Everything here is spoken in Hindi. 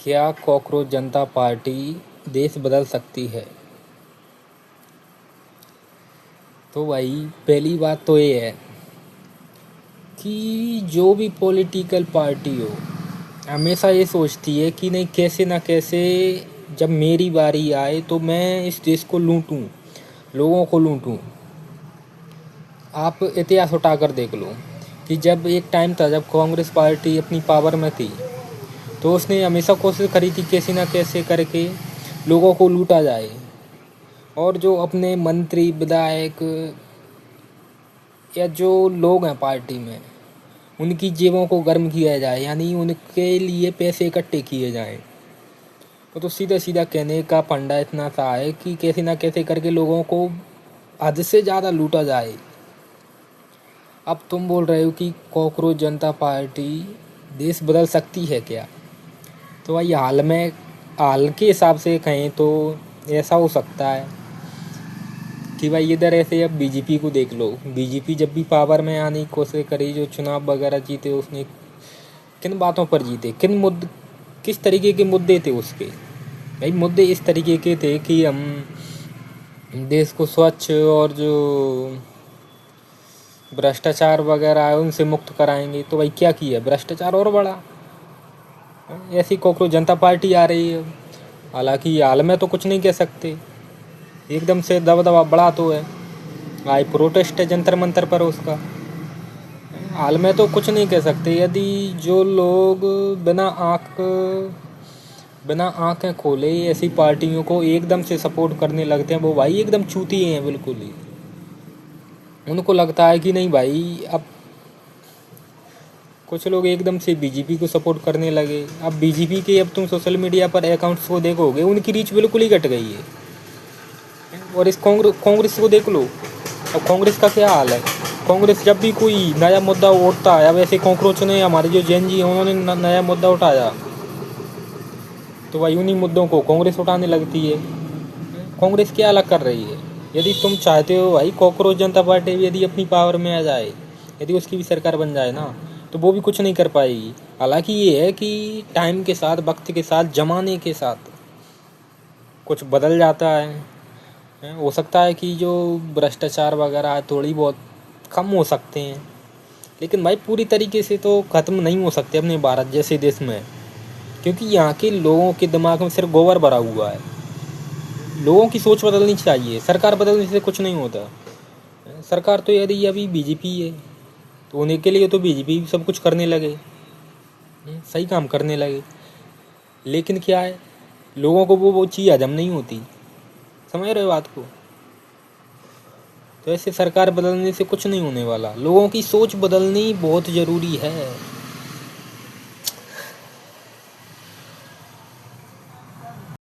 क्या कॉकरोच जनता पार्टी देश बदल सकती है? तो भाई पहली बात तो ये है कि जो भी पॉलिटिकल पार्टी हो हमेशा ये सोचती है कि नहीं, कैसे ना कैसे जब मेरी बारी आए तो मैं इस देश को लूटूं, लोगों को लूटूं। आप इतिहास उठाकर देख लो कि जब एक टाइम था जब कांग्रेस पार्टी अपनी पावर में थी तो उसने हमेशा कोशिश करी थी कैसे ना कैसे करके लोगों को लूटा जाए, और जो अपने मंत्री विधायक या जो लोग हैं पार्टी में उनकी जेबों को गर्म किया जाए, यानी उनके लिए पैसे इकट्ठे किए जाएं। तो सीधा सीधा कहने का फंडा इतना सा है कि कैसे ना कैसे करके लोगों को हद से ज़्यादा लूटा जाए। अब तुम बोल रहे हो कि कॉकरोच जनता पार्टी देश बदल सकती है क्या? तो भाई हाल के हिसाब से कहें तो ऐसा हो सकता है कि भाई इधर ऐसे अब बीजेपी को देख लो। बीजेपी जब भी पावर में आने की कोशिश करी, जो चुनाव वगैरह जीते उसने किन बातों पर जीते, किस तरीके के मुद्दे थे उसके? भाई मुद्दे इस तरीके के थे कि हम देश को स्वच्छ और जो भ्रष्टाचार वगैरह है उनसे मुक्त कराएंगे। तो भाई क्या किया, भ्रष्टाचार और बढ़ा। ऐसी कॉकरोच जनता पार्टी आ रही है। हालांकि हाल में तो कुछ नहीं कह सकते, एकदम से दबदबा बढ़ा तो है, आज प्रोटेस्ट है जंतर मंतर पर उसका। हाल में तो कुछ नहीं कह सकते। यदि जो लोग बिना आंखें खोले ऐसी पार्टियों को एकदम से सपोर्ट करने लगते हैं, वो भाई एकदम चूतिए हैं बिल्कुल ही। उनको लगता है कि नहीं भाई, अब कुछ लोग एकदम से बीजेपी को सपोर्ट करने लगे। अब बीजेपी के अब तुम सोशल मीडिया पर अकाउंट्स को देखोगे, उनकी रीच बिल्कुल ही घट गई है। और इस कांग्रेस को देख लो, अब कांग्रेस का क्या हाल है। कांग्रेस जब भी कोई नया मुद्दा उठता है, अब ऐसे कॉकरोच ने, हमारे जो जैन जी हैं, उन्होंने नया मुद्दा उठाया तो भाई उन्हीं मुद्दों को कांग्रेस उठाने लगती है। कांग्रेस क्या अलग कर रही है? यदि तुम चाहते हो भाई कॉकरोच जनता पार्टी यदि अपनी पावर में आ जाए, यदि उसकी भी सरकार बन जाए ना, तो वो भी कुछ नहीं कर पाएगी। हालांकि ये है कि टाइम के साथ, वक्त के साथ, ज़माने के साथ कुछ बदल जाता है। हो सकता है कि जो भ्रष्टाचार वगैरह थोड़ी बहुत कम हो सकते हैं, लेकिन भाई पूरी तरीके से तो ख़त्म नहीं हो सकते अपने भारत जैसे देश में, क्योंकि यहाँ के लोगों के दिमाग में सिर्फ गोबर भरा हुआ है। लोगों की सोच बदलनी चाहिए, सरकार बदलने से कुछ नहीं होता। सरकार तो यदि अभी बीजेपी है तो उन्हीं के लिए तो बीजेपी सब कुछ करने लगे, सही काम करने लगे, लेकिन क्या है, लोगों को वो चीज़ हजम नहीं होती। समझ रहे हो बात को? तो ऐसे सरकार बदलने से कुछ नहीं होने वाला, लोगों की सोच बदलनी बहुत ज़रूरी है।